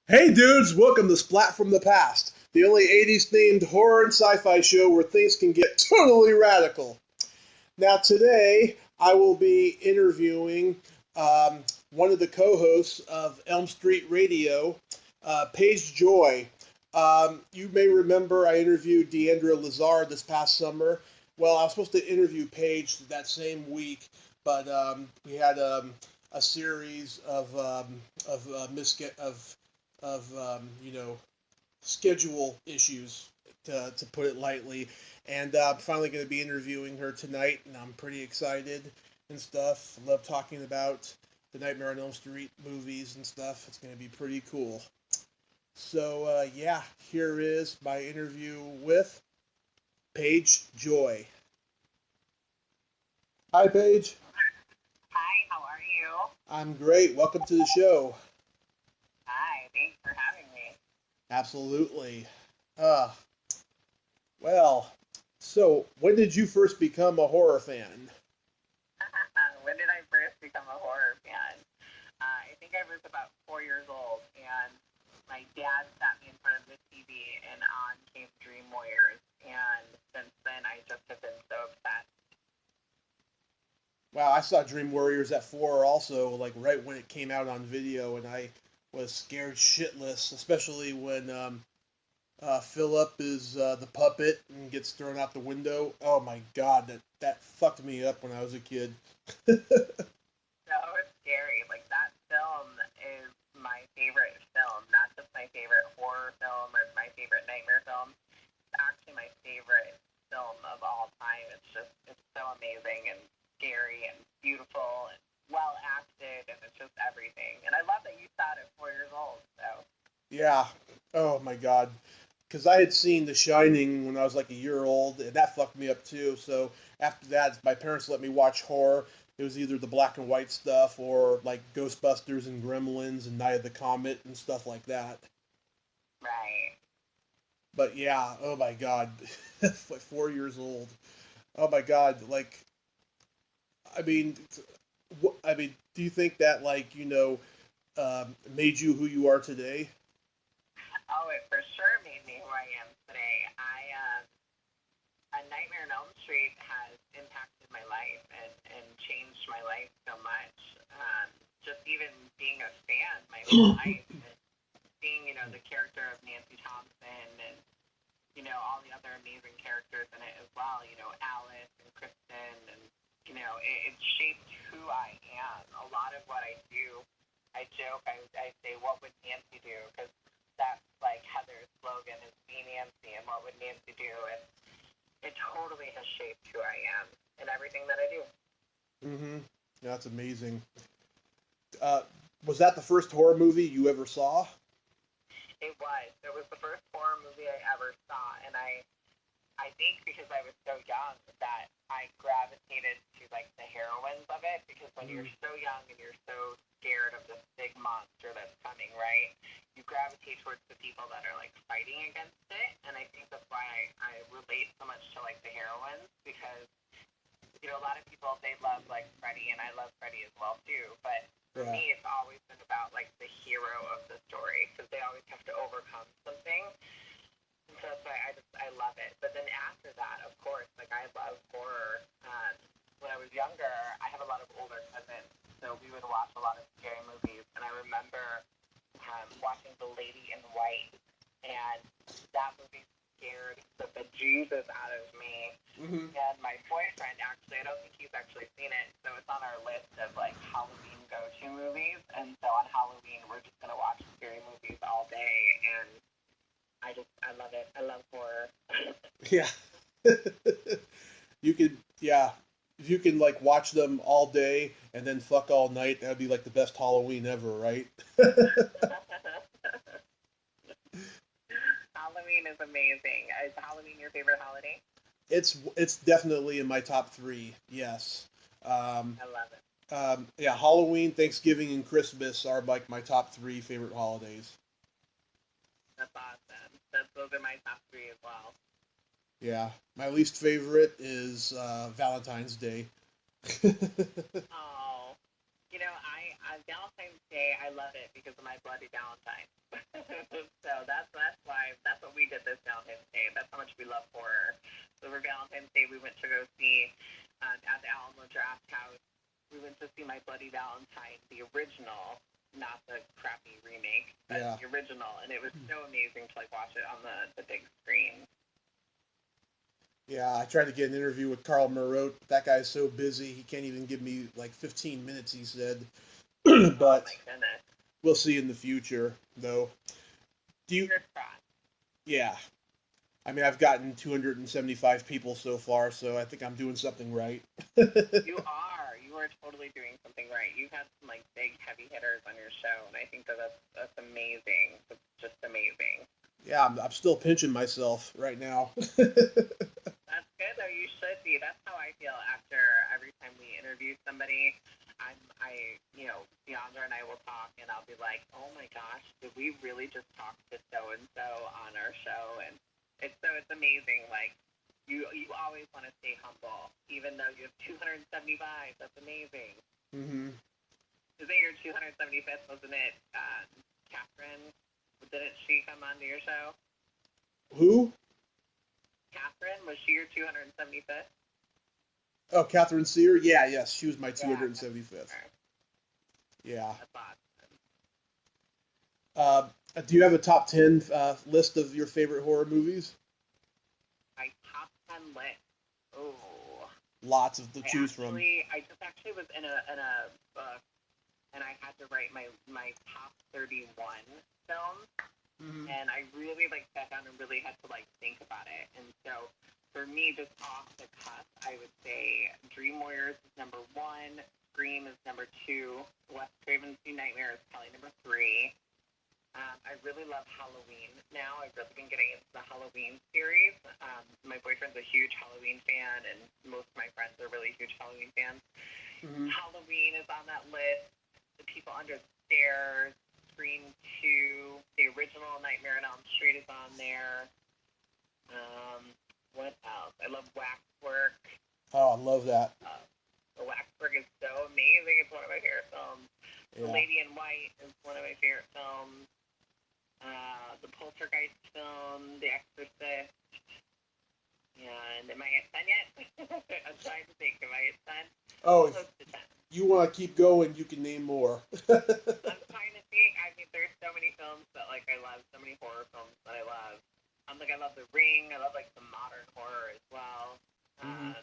Hey dudes, welcome to Splat from the Past, the only 80s themed horror and sci fi show where things can get totally radical. Now, today I will be interviewing one of the co hosts of ELM Street Radio, Paige Joy. You may remember I interviewed Deandra Lazar this past summer. Well, I was supposed to interview Paige that same week, but we had a series of schedule issues, to put it lightly. And I'm finally going to be interviewing her tonight, and I'm pretty excited and stuff. I love talking about the Nightmare on Elm Street movies and stuff. It's going to be pretty cool. So, yeah, here is my interview with Paige Joy. Hi, Paige. Hi, how are you? I'm great. Welcome to the show. Hi, thanks for having me. Absolutely. Uh, well, so when did you first become a horror fan? When did I first become a horror fan? I think I was about 4 years old, and my dad sat me in front of the TV, and on came Dream Warriors, and since then I just have been so obsessed. Wow, I saw Dream Warriors at 4 also, like right when it came out on video, and I was scared shitless, especially when Philip is the puppet and gets thrown out the window. Oh my god, that fucked me up when I was a kid. So it's scary. Like that film is my favorite film, not just my favorite horror film or my favorite nightmare film. It's actually my favorite film of all time. It's so amazing and scary and beautiful and well acted and it's just everything. And I love that you saw it at 4 years old. So Yeah. Oh my god. Because I had seen The Shining when I was like a year old, and that fucked me up too. So after that, my parents let me watch horror. It was either the black and white stuff or like Ghostbusters and Gremlins and Night of the Comet and stuff like that. right. But yeah, oh my god, like 4 years old. Oh my god, like I mean, do you think that made you who you are today? Oh, it for sure made me who I am today. A Nightmare on Elm Street has impacted my life and changed my life so much. Just even being a fan my whole life, and seeing the character of Nancy Thompson and all the other amazing characters in it as well. Alice and Kristen, and it shaped who I am. A lot of what I do, I joke, I say, what would Nancy do? Because that's like Heather's slogan is be Nancy, and what would Nancy do? And it totally has shaped who I am and everything that I do. Mm-hmm. That's amazing. Uh, was that the first horror movie you ever saw? It was. It was the first horror movie I ever saw, and I think because I was so young that I gravitated to like the heroines of it because when Mm-hmm. you're so young and you're so scared of this big monster that's coming, right? You gravitate towards the people that are like fighting against it, and I think that's why I relate so much to like the heroines because a lot of people they love like Freddie, and I love Freddie as well too. But for Yeah. me, it's always been about like the hero of the story because they always have to overcome something. And so that's why I love it. But then after that, of course, like I love horror. When I was younger, I have a lot of older cousins, so we would watch a lot of scary movies. And I remember watching The Lady in White, and that movie scared the bejesus out of me. Mm-hmm. And my boyfriend actually, I don't think he's actually seen it, so it's on our list of like Halloween go-to movies. And so on Halloween, we're just gonna watch scary movies all day, and I love it. I love horror. Yeah. You could, yeah. If you can like watch them all day and then fuck all night, that would be like the best Halloween ever, right? Halloween is amazing. Is Halloween your favorite holiday? It's definitely in my top three. Yes. Um, I love it. yeah, Halloween, Thanksgiving, and Christmas are like my top three favorite holidays. That's awesome. Those are my top three as well. Yeah, my least favorite is Valentine's Day. Oh, I on Valentine's Day I love it because of my bloody Valentine. over Valentine's Day, we went to go see at the Alamo Draft House. We went to see My Bloody Valentine, the original, not the crappy remake, but the original, and it was so amazing to watch it on the big screen. Yeah, I tried to get an interview with Carl Marotte, but that guy's so busy he can't even give me 15 minutes, he said. But we'll see in the future, though. Do you? Yeah. I mean, I've gotten 275 people so far, so I think I'm doing something right. You are. You are totally doing something right. You've had some big heavy hitters on your show, and I think that's amazing. It's just amazing. Yeah, I'm still pinching myself right now. That's good, though. You should be. That's how I feel after every time we interview somebody. Deandra and I will talk, and I'll be like, oh my gosh, did we really just talk to so-and-so on our show? And it's amazing. You always want to stay humble, even though you have 275. That's amazing. Mm-hmm. Isn't your 275th, wasn't it, Catherine? Didn't she come onto your show? Who? Catherine? Was she your 275th? Oh, Catherine Sear? Yeah, yes. She was my 275th. Yeah. That's awesome. Do you have a top 10 list of your favorite horror movies? My top 10 list? Oh. Lots of to choose from. I just actually was in a book, and I had to write my top 31 films. Mm-hmm. And I really sat down and really had to think about it. And so for me, just off the cuff, I would say Dream Warriors is number 1, Scream is number 2, Wes Craven's New Nightmare is probably number 3. I really love Halloween now. I've really been getting into the Halloween series. My boyfriend's a huge Halloween fan, and most of my friends are really huge Halloween fans. Mm-hmm. Halloween is on that list. The People Under the Stairs, Scream 2, the original Nightmare on Elm Street is on there. What else? I love Waxwork. Oh, I love that. The Waxwork is so amazing. It's one of my favorite films. Yeah. The Lady in White is one of my favorite films. The Poltergeist film, The Exorcist. And am I at 10 yet? I'm trying to think. Am I at 10? Oh, if you want to keep going, you can name more. I'm trying to think. I mean, there's so many films that I love. So many horror films that I love. I love The Ring. I love some modern horror as well. Mm-hmm.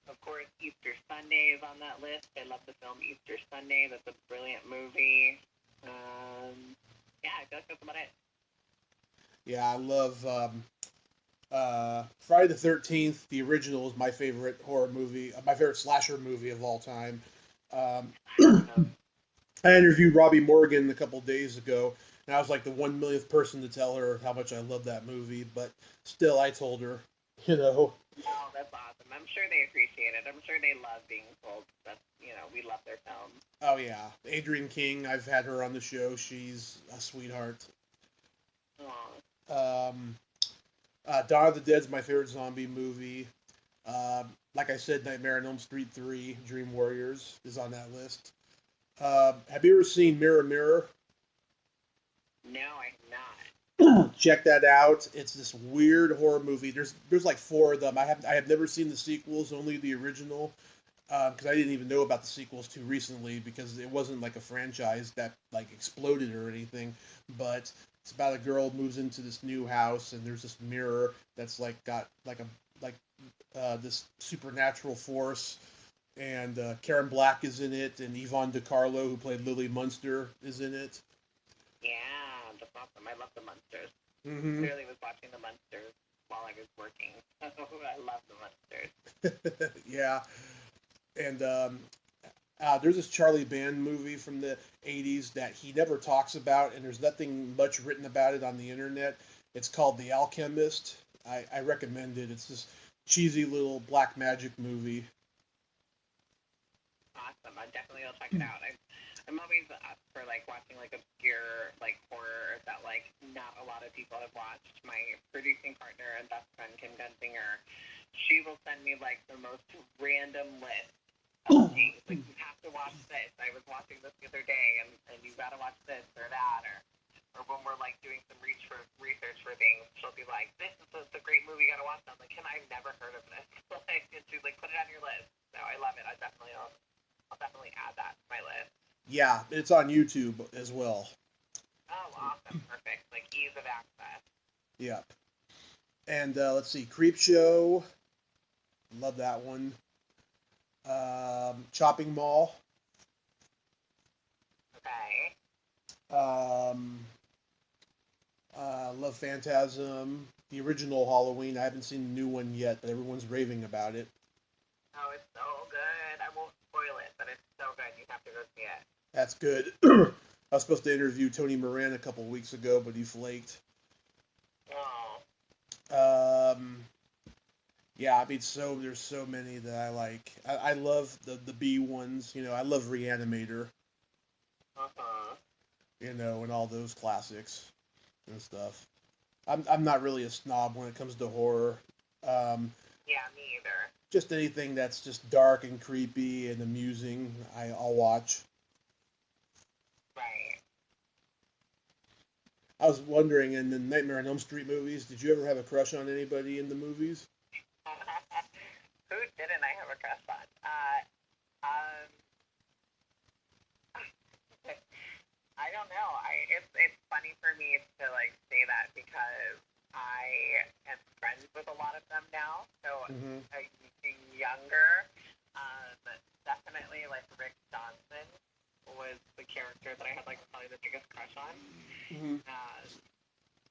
Of course, Easter Sunday is on that list. I love the film Easter Sunday. That's a brilliant movie. Yeah, I feel that's about it. Yeah, I love Friday the 13th. The original is my favorite horror movie, my favorite slasher movie of all time. I interviewed Robbie Morgan a couple days ago, and I was the 1 millionth person to tell her how much I love that movie, but still I told her, Oh, that's awesome. I'm sure they appreciate it. I'm sure they love being told that, we love their films. Oh, yeah. Adrienne King, I've had her on the show. She's a sweetheart. Dawn of the Dead's my favorite zombie movie. Like I said, Nightmare on Elm Street 3, Dream Warriors is on that list. Have you ever seen Mirror Mirror? No, I have not. Check that out. It's this weird horror movie. There's 4 of them. I have never seen the sequels, only the original, because I didn't even know about the sequels too recently because it wasn't a franchise that exploded or anything. But it's about a girl moves into this new house and there's this mirror that's got this supernatural force. And Karen Black is in it, and Yvonne DiCarlo, who played Lily Munster, is in it. Yeah, that's awesome. I love the Munsters. Mm-hmm. Clearly was watching the Munsters while I was working. I love the Munsters. Yeah. And there's this Charlie Band movie from the 80s that he never talks about, and there's nothing much written about it on the internet. It's called The Alchemist. I recommend it. It's this cheesy little black magic movie. Awesome. I definitely will check it out. I'm always up for watching obscure horror that not a lot of people have watched. My producing partner and best friend Kim Gunzinger, she will send me the most random list of things. You have to watch this. I was watching this the other day, and you got to watch this or that, or when we're doing some research for things, she'll be like, "This is a great movie. You got to watch." I'm like, "Kim, I've never heard of Yeah, it's on YouTube as well. Oh, awesome. Perfect. Like ease of access. Yep. And let's see, Creep Show. Love that one. Chopping Mall. Okay. Um, love Phantasm. The original Halloween. I haven't seen the new one yet, but everyone's raving about it. Oh, it's so good. I won't spoil it, but it's so good. You have to go see it. That's good. I was supposed to interview Tony Moran a couple weeks ago, but he flaked. Oh. Um, yeah, I mean, there's so many that I like. I love the B ones. I love Reanimator. Uh-huh. And all those classics and stuff. I'm not really a snob when it comes to horror. Um, Yeah, me either. just anything that's just dark and creepy and amusing, I'll watch. Right. I was wondering, in the Nightmare on Elm Street movies, did you ever have a crush on anybody in the movies? Who didn't I have a crush on? Um, I don't know. It's funny for me to like say that because I am friends with a lot of them now. So Mm-hmm. younger, um, definitely like Rick Johnson was the character that I had like probably the biggest crush on. Mm-hmm.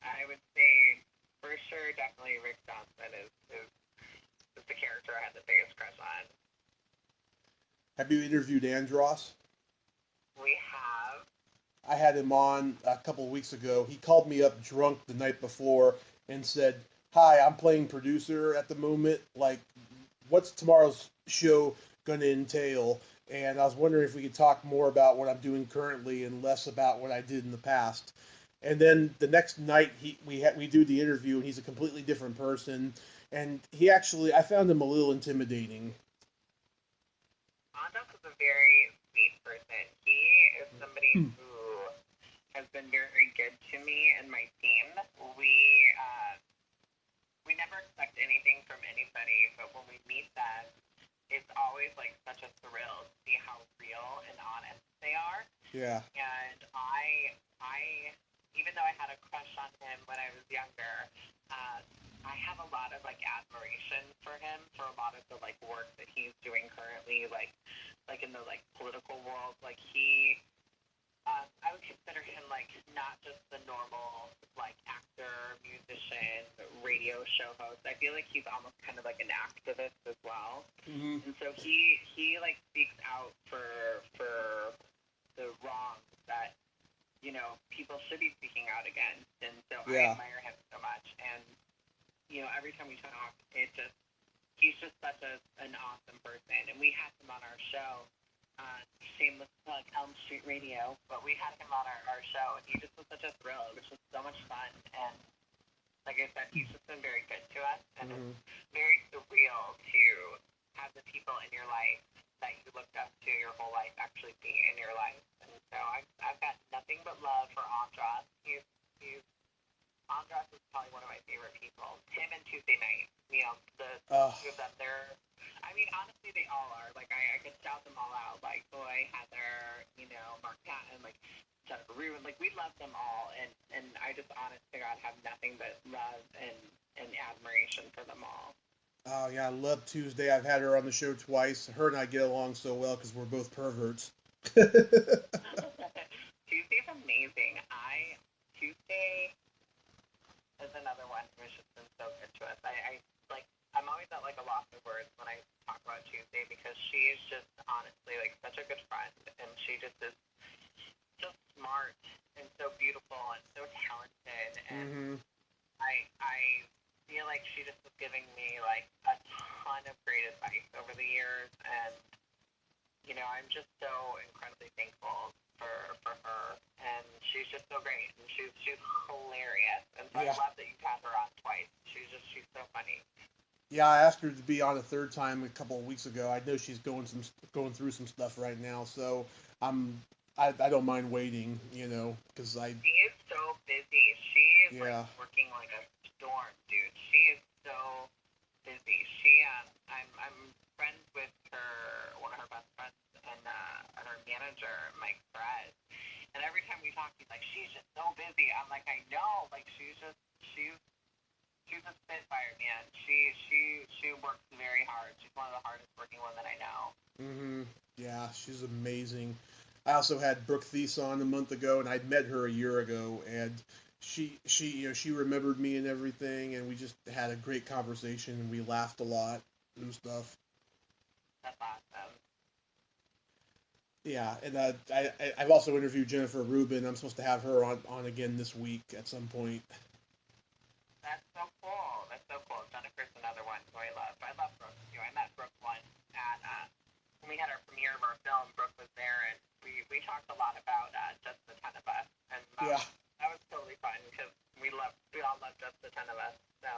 I would say for sure, definitely Rick Johnson is the character I had the biggest crush on. Have you interviewed Andros? We have. I had him on a couple of weeks ago. He called me up drunk the night before and said, "Hi, I'm playing producer at the moment. Like, what's tomorrow's show going to entail?" And I was wondering if we could talk more about what I'm doing currently and less about what I did in the past. And then the next night, we do the interview, and he's a completely different person. And I found him a little intimidating. Andros is a very sweet person. He is somebody who has been very good to me and my team. We uh, we never expect anything from anybody, but when we meet them, it's always like such a thrill to see how real and honest they are. Yeah, And I, even though I had a crush on him when I was younger, uh, I have a lot of like admiration for him for a lot of the like work that he's doing currently, like in the like political world. Like I would consider him like not just the normal like actor, musician, radio show host. I feel like he's almost kind of like an activist as well. mm-hmm. And so he like speaks out for the wrongs that people should be speaking out against. And so I Yeah, admire him so much. And every time we talk, he's just such an awesome person. And we had him on our show. Shameless plug, ELM Street Radio, but we had him on our show, and he just was such a thrill. It was just so much fun, and like I said, he's just been very good to us, and mm-hmm. it's very surreal to have the people in your life that you looked up to your whole life actually be in your life. And so I've got nothing but love for Andros. He's Andros is probably one of my favorite people. Him and Tuesday Night, the Uh, two of them, I mean, honestly, they all are. Like, I could shout them all out. Like, Boy, Heather, Mark Patton, like, Jennifer Rubin. Like, we love them all. And I just, honest to God, have nothing but love and admiration for them all. oh yeah, I love Tuesday. I've had her on the show twice. Her and I get along so well because we're both perverts. Tuesday's amazing. Tuesday is another one who's just been so good to us. I'm always at like a loss of words when I talk about Tuesday because she is just honestly like such a good friend, and she just is so smart and so beautiful and so talented. And Mm-hmm. I feel like she just was giving me like a ton of great advice over the years, and I'm just so incredibly thankful for her, and she's just so great, and she's hilarious, and so I Yeah, love that you've had her on twice. She's so funny. yeah. I asked her to be on a third time a couple of weeks ago. I know she's going through some stuff right now, so I'm I don't mind waiting, because She is so busy. She is like yeah. working like a storm, dude. She is so busy. I'm friends with one of her best friends, and her manager, Mike talking, like, she's just so busy. I'm like, I know. Like, she's a spitfire, man. She works very hard. She's one of the hardest working women I know. Mm-hmm. Yeah, she's amazing. I also had Brooke Thies on a month ago, and I'd met her a year ago, and she remembered me and everything, and we just had a great conversation, and we laughed a lot and stuff. That's awesome. Yeah, and I've also interviewed Jennifer Rubin. I'm supposed to have her on again this week at some point. That's so cool. That's so cool. Jennifer's another one who I love. I love Brooke too. I met Brooke once at when we had our premiere of our film. Brooke was there, and we talked a lot about just the 10 of us, and Yeah. that was totally fun because we all love just the 10 of us. So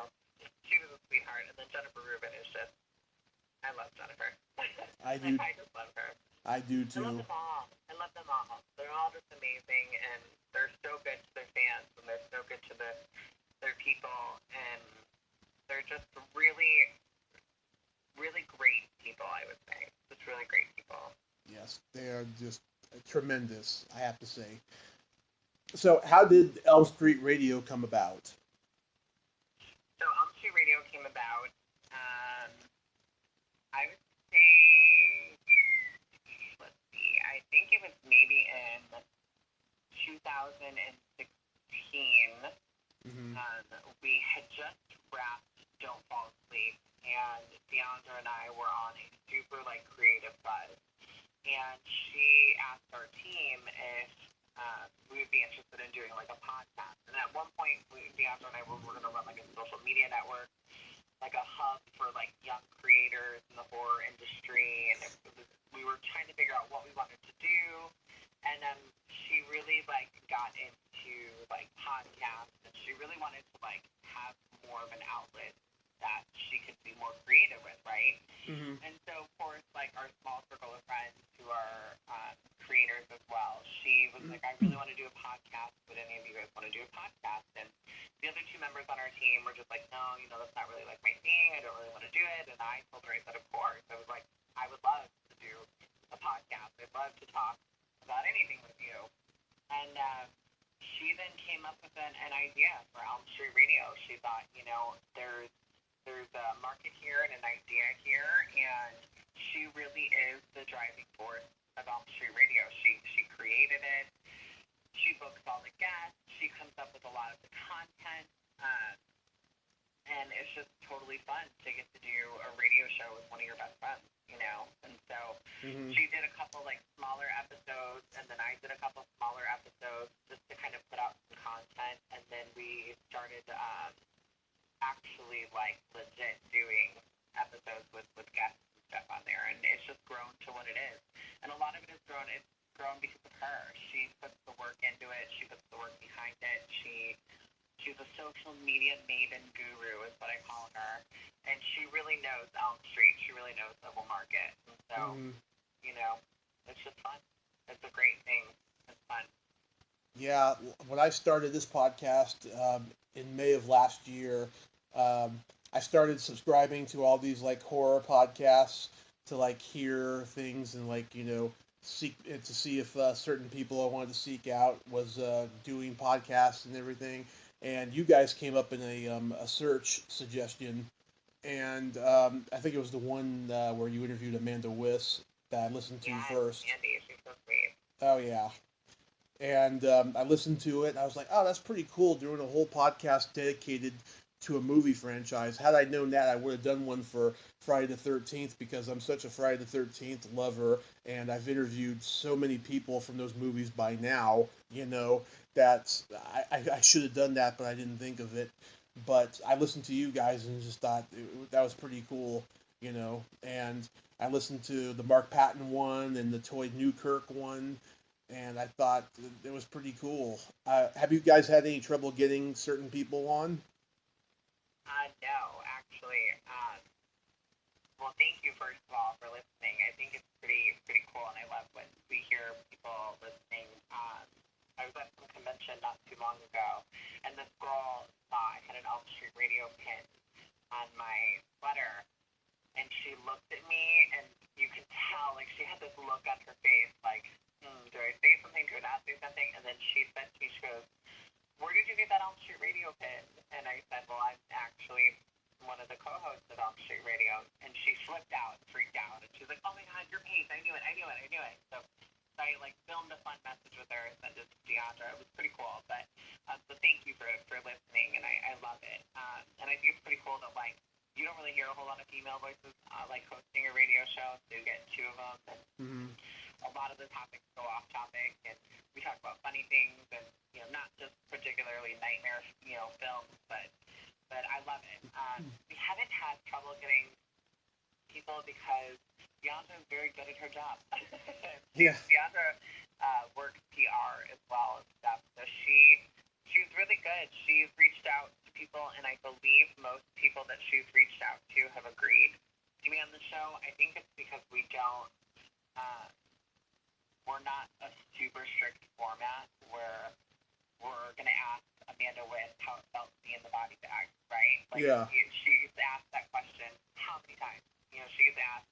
she was a sweetheart, and then Jennifer Rubin is just, I love Jennifer. I do. I just love her. I do I love too. them all. I love them all. They're all just amazing, and they're so good to their fans, and they're so good to their people, and they're just really, really great people, I would say. Just really great people. Yes, they are just tremendous, I have to say. So, how did Elm Street Radio come about? So ELM Radio came about, um, I would say, let's see, I think it was maybe in 2016. Mm-hmm. We had just wrapped Don't Fall Asleep, and Deandra and I were on a super, like, creative buzz. And she asked our team if we would be interested in doing, like, a podcast. And at one point, Deandra and I were going to run, like, a social media network, like a hub for, like, young creators in the horror industry. And we were trying to figure out what we wanted to do. And she really, like, got into, like, podcasts. And she really wanted to, like, have more of an outlet that she could be more creative with, right? Mm-hmm. And so, of course, like, our small circle of friends who are creators as well, she was like, I really want to do a podcast. Would any of you guys want to do a podcast? And the other two members on our team were just like, no, that's not really, like, my thing. I don't really want to do it. And I told her, I said, of course. I was like, I would love to do a podcast. I'd love to talk about anything with you. And she then came up with an idea for ELM Street Radio. She thought, there's a market here and an idea here, and she really is the driving force of ELM Street Radio. She created it. She books all the guests. She comes up with a lot of the content, and it's just totally fun to get to do a radio show with one of your best friends, And so she did a couple, like, smaller episodes, and then I did a couple smaller episodes just to kind of put out some content, and then we started actually, like, legit doing episodes with guests and stuff on there, and it's just grown to what it is. And a lot of it has grown. It's grown because of her. She puts the work into it. She puts the work behind it. She's a social media maven guru, is what I call her, and she really knows Elm Street. She really knows the whole market, and so it's just fun. It's a great thing. It's fun. Yeah, when I started this podcast in May of last year, I started subscribing to all these, like, horror podcasts to, like, hear things and, like, seek to see if certain people I wanted to seek out was doing podcasts and everything. And you guys came up in a search suggestion, and I think it was the one where you interviewed Amanda Wiss that I listened to first. Andy, she's so sweet. Oh yeah. And I listened to it, and I was like, "Oh, that's pretty cool." Doing a whole podcast dedicated to a movie franchise. Had I known that, I would have done one for Friday the 13th because I'm such a Friday the 13th lover, and I've interviewed so many people from those movies by now. That I should have done that, but I didn't think of it. But I listened to you guys and just thought that was pretty cool. And I listened to the Mark Patton one and the Toy Newkirk one, and I thought it was pretty cool. Have you guys had any trouble getting certain people on? No, actually. Well, thank you first of all for listening. I think it's pretty cool, and I love when we hear people listening. I was at some convention not too long ago, and this girl saw I had an Elm Street Radio pin on my sweater, and she looked at me, and you could tell, like, she had this look on her face, like, do I say something? Do I not say something? And then she said to me, she goes, where did you get that ELM Street Radio pin? And I said, well, I'm actually one of the co-hosts of ELM Street Radio. And she flipped out and freaked out. And she's like, oh my God, you're Paige. I knew it. So I filmed a fun message with her and sent it to Deandra. It was pretty cool. But so thank you for listening, and I love it. And I think it's pretty cool that you don't really hear a whole lot of female voices hosting a radio show. So you get two of them. And a lot of the topics go off topic, and we talk about funny things, and not just particularly nightmare films, but I love it. We haven't had trouble getting people because Deandra is very good at her job. Yeah. Deandra works PR as well and stuff, so she's really good. She's reached out to people, and I believe most people that she's reached out to have agreed to be on the show. I think it's because we're not a super strict format where we're going to ask Amanda Witt how it felt to be in the body bag, right? Yeah. She gets asked that question how many times? She gets asked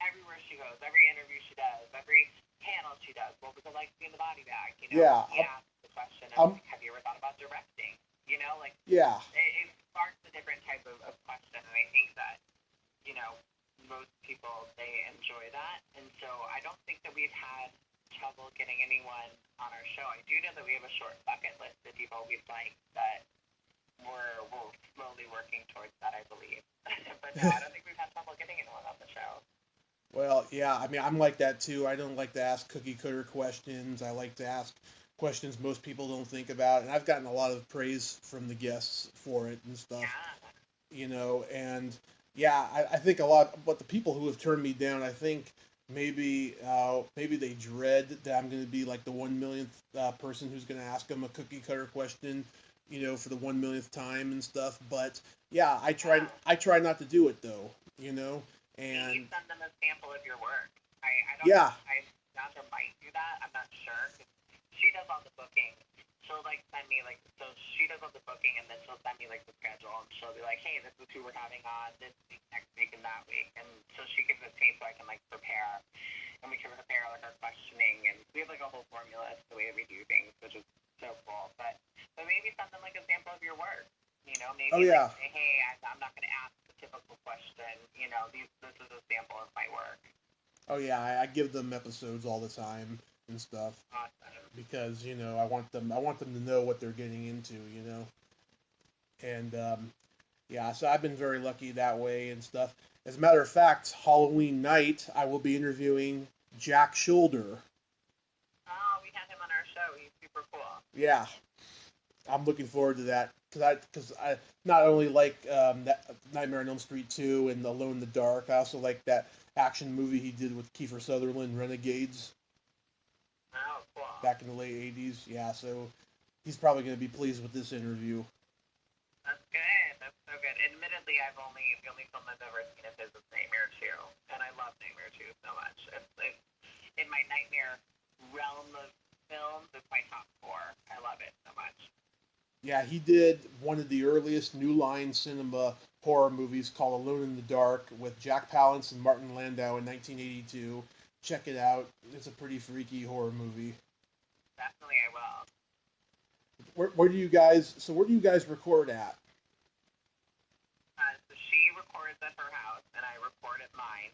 everywhere she goes, every interview she does, every panel she does. What was it like to be in the body bag? Yeah. He asked the question of, have you ever thought about directing? Yeah. It sparks a different type of question, and I think that, most people, they enjoy that. And so I don't think that we've had trouble getting anyone on our show. I do know that we have a short bucket list of people we'd like, but we're slowly working towards that, I believe. But no, I don't think we've had trouble getting anyone on the show. Well, yeah, I mean, I'm like that too. I don't like to ask cookie cutter questions. I like to ask questions most people don't think about, and I've gotten a lot of praise from the guests for it and stuff. Yeah. And yeah, I think a lot. But the people who have turned me down, I think maybe they dread that I'm going to be like the 1 millionth person who's going to ask them a cookie cutter question, for the 1 millionth time and stuff. But yeah, I try not to do it though, and you send them a sample of your work. I don't yeah. Sandra might do that. I'm not sure. She does all the booking. She'll send me so she does all the booking, and then she'll send me the schedule, and she'll be like, hey, this is who we're having on this week, next week, and that week. And so she gives it to me so I can prepare, and we can prepare our questioning, and we have a whole formula as to the way we do things, which is so cool. But maybe send them a sample of your work. Maybe say, hey, I'm not going to ask the typical question. This is a sample of my work. Oh yeah, I give them episodes all the time and stuff. Awesome. Because I want them to know what they're getting into. And yeah, so I've been very lucky that way and stuff. As a matter of fact, Halloween night I will be interviewing Jack Shoulder. Oh, we had him on our show. He's super cool. Yeah, I'm looking forward to that because I not only like that Nightmare on Elm Street 2 and Alone in the Dark, I also like that action movie he did with Kiefer Sutherland, Renegades. Oh, cool. Back in the late 80s, yeah, so he's probably going to be pleased with this interview. That's good. That's so good. Admittedly, the only film I've ever seen of his is Nightmare 2, and I love Nightmare 2 so much. It's in my nightmare realm of films, it's my top 4. I love it so much. Yeah, he did one of the earliest New Line Cinema horror movies called Alone in the Dark with Jack Palance and Martin Landau in 1982. Check it out. It's a pretty freaky horror movie. Definitely, I will. Where do you guys record at? So she records at her house, and I record at mine,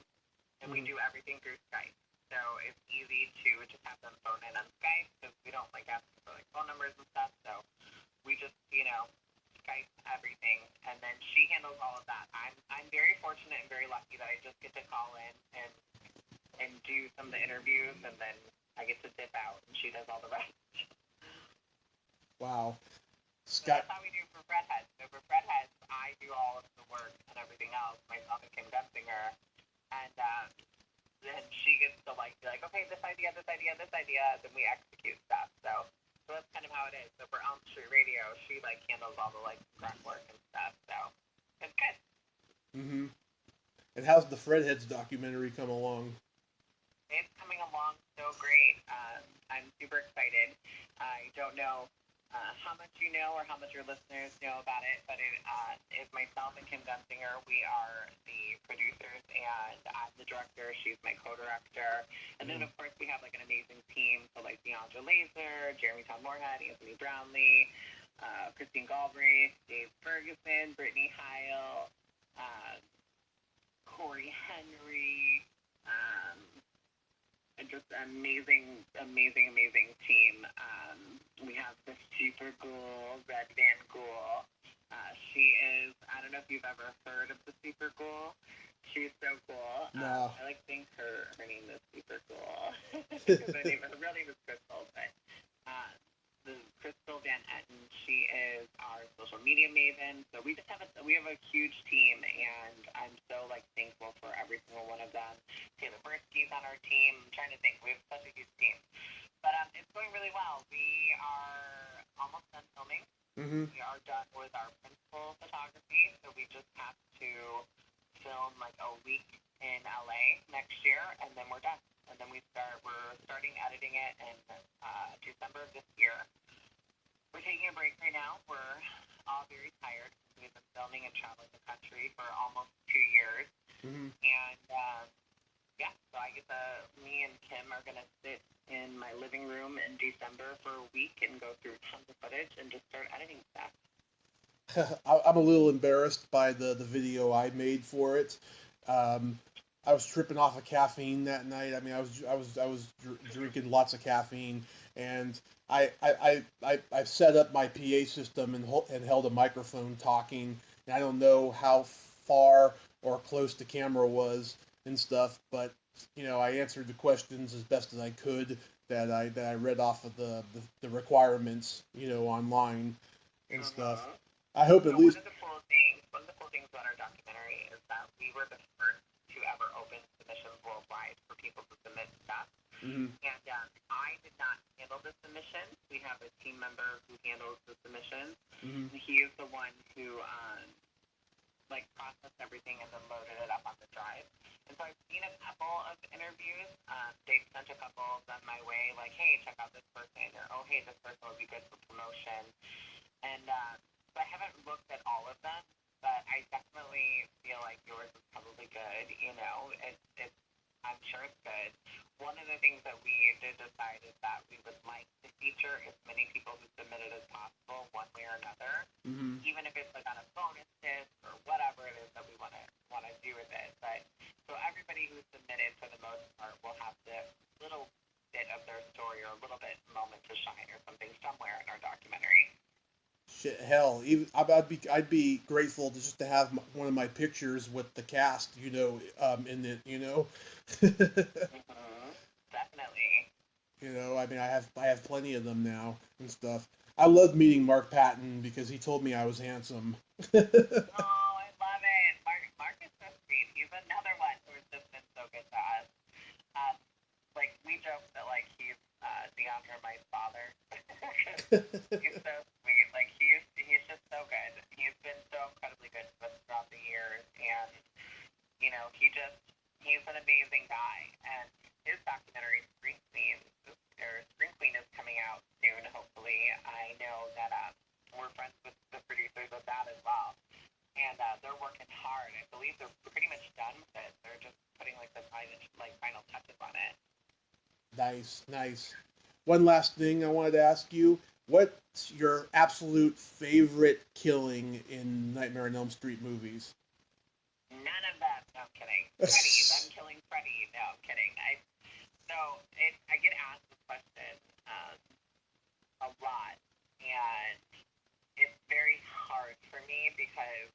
and we do everything through Skype. So it's easy to just have them phone in on Skype because we don't ask for phone numbers and stuff. So we just Skype everything, and then she handles all of that. I'm very fortunate and very lucky that I just get to call in and do some of the interviews, and then I get to dip out, and she does all the rest. Wow. So that's how we do for Fredheads. So for Fredheads, I do all of the work and everything else, myself and Kim Dunsinger, and then she gets to be like, okay, this idea, then we execute stuff. So that's kind of how it is. So for ELM Street Radio, she handles all the grunt work and stuff. So it's good. Mhm. And how's the Fredheads documentary come along? It's coming along so great. I'm super excited. I don't know how much you know or how much your listeners know about it, but it is myself and Kim Gunsinger. We are the producers, and I'm the director. She's my co-director. And then, of course, we have like an amazing team. So, like Deandra Laser, Jeremy Todd Moorhead, Anthony Brownlee, Christine Galbraith, Dave Ferguson, Brittany Heil, uh, Corey Henry. Just amazing team. We have the super ghoul, Red Van Ghoul. She is, I don't know if you've ever heard of the super ghoul. She's so cool. No. I like to think her name is super cool because her real name is Crystal, but the Crystal Van Etten, she is our social media maven. So we just have we have a huge team, and I'm so like thankful for every single one of them. Taylor Bursky's on our team. I'm trying to think. We have such a huge team, but it's going really well. We are almost done filming. Mm-hmm. We are done with our principal photography, so we just have to film like a week in LA next year, and then we're done. And then we're starting editing it in December of this year. We're taking a break right now. We're all very tired. We've been filming and traveling the country for almost 2 years. Mm-hmm. And so I guess me and Kim are going to sit in my living room in December for a week and go through tons of footage and just start editing stuff. I'm a little embarrassed by the video I made for it. I was tripping off of caffeine that night. I mean, I was drinking lots of caffeine, and I set up my PA system and held a microphone talking. And I don't know how far or close the camera was and stuff, but I answered the questions as best as I could that I read off of the requirements online and stuff. I hope at least. One of the cool things about our documentary is that we were the first to ever open submissions worldwide for people to submit stuff. Mm-hmm. And I did not handle the submission. We have a team member who handles the submissions. Mm-hmm. He is the one who processed everything and then loaded it up on the drive. And so I've seen a couple of interviews. They've sent a couple of them my way, like, hey, check out this person, or oh, hey, this person would be good for promotion. And so I haven't looked at all of them, but I definitely feel like yours is probably good. I'm sure it's good. One of the things that we did decide is that we would like to feature as many people who submitted as possible, one way or another, Mm-hmm. even if it's like on a bonus disc or whatever it is that we want to do with it. But so everybody who submitted, for the most part, will have this little bit of their story or a little bit moment to shine or something somewhere in our documentary. Shit, hell, even I'd be grateful to just to have one of my pictures with the cast, in it, Mm-hmm. Definitely. I mean, I have plenty of them now and stuff. I love meeting Mark Patton because he told me I was handsome. Oh, I love it. Mark is so sweet. He's another one who's just been so good to us. Um, we joke that he's DeAndre, my father. He's so sweet. He's just so good. He's been so incredibly good to us throughout the years, and he's an amazing guy. And his documentary Screen Queen is coming out soon. Hopefully, I know that we're friends with the producers of that as well, and they're working hard. I believe they're pretty much done with it. They're just putting the final touches on it. Nice. One last thing I wanted to ask you: what's your absolute favorite killing in Nightmare on Elm Street movies? None of that. No, I'm kidding. Freddy. I'm killing Freddy. No, I'm kidding. I get asked this question a lot, and it's very hard for me because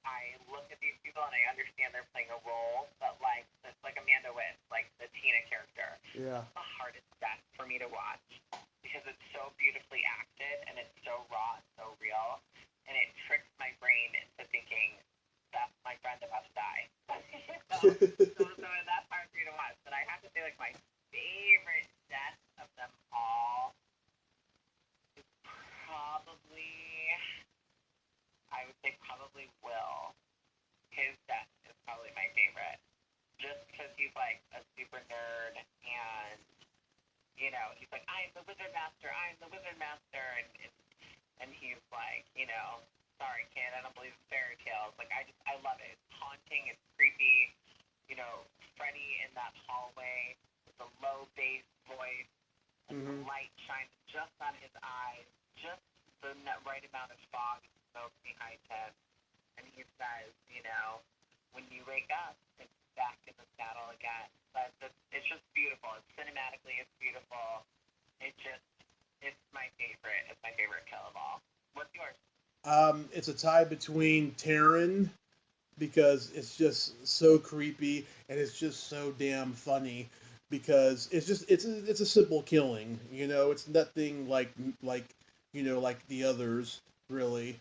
I look at these people and I understand they're playing a role, but it's like Amanda Witt, like the Tina character. Yeah. It's the hardest death for me to watch because it's so beautifully acted and it's so raw and so real, and it tricks my brain into thinking that's my friend about to die. So that's hard for me to watch. But I have to say, my favorite death of them all is probably Will. His death is probably my favorite. Just because he's a super nerd and, he's like, I'm the Wizard Master, I'm the Wizard Master, and he's like, sorry, kid, I don't believe in fairy tales. Like, I love it. It's haunting, it's creepy. Freddy in that hallway with the low bass voice, and the light shines just on his eyes, just the right amount of fog and smoke behind him. And he says, when you wake up, it's back in the saddle again. But it's just beautiful. Cinematically, it's beautiful. It's my favorite. It's my favorite kill of all. What's yours? It's a tie between Terran, because it's just so creepy and it's just so damn funny, because it's a simple killing. It's nothing like the others, really.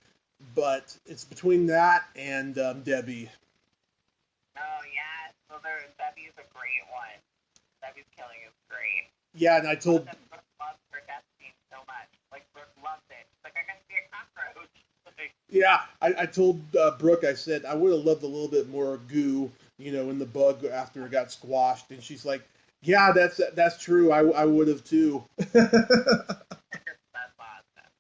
But it's between that and Debbie. Oh, yeah. So Debbie's a great one. Debbie's killing is great. Yeah, and I told. Brooke loves her death scene so much. Like, Brooke loves it. She's like, I got to see a cockroach. Yeah, I told Brooke, I said I would have loved a little bit more goo, in the bug after it got squashed, and she's like, "Yeah, that's true. I would have too." That's awesome.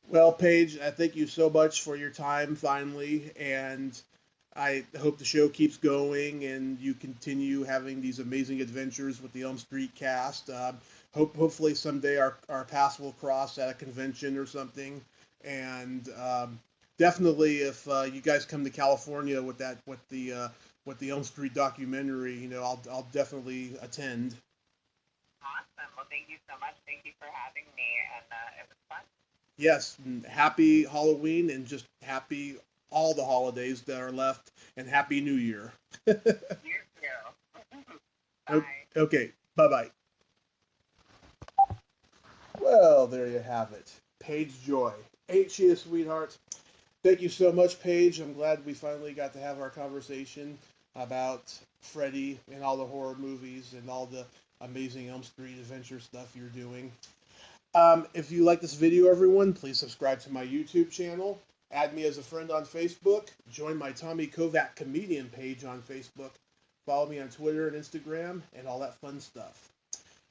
Well, Paige, I thank you so much for your time finally, and I hope the show keeps going and you continue having these amazing adventures with the Elm Street cast. Hopefully someday our paths will cross at a convention or something, and definitely if you guys come to California with the Elm Street documentary, I'll definitely attend. Awesome. Well, thank you so much. Thank you for having me, and it was fun. Yes, and happy Halloween and just happy all the holidays that are left, and happy New Year. You too. Bye. Okay, bye bye. Well, there you have it. Paige Joy. Ain't she a sweetheart? Thank you so much, Paige. I'm glad we finally got to have our conversation about Freddy and all the horror movies and all the amazing Elm Street adventure stuff you're doing. If you like this video, everyone, please subscribe to my YouTube channel. Add me as a friend on Facebook. Join my Tommy Kovac comedian page on Facebook. Follow me on Twitter and Instagram and all that fun stuff.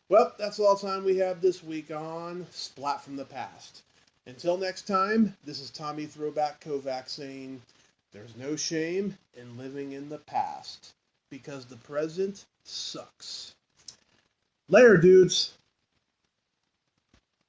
Well, that's all time we have this week on Splat from the Past. Until next time, this is Tommy Throwback Kovac saying, there's no shame in living in the past, because the present sucks. Later, dudes.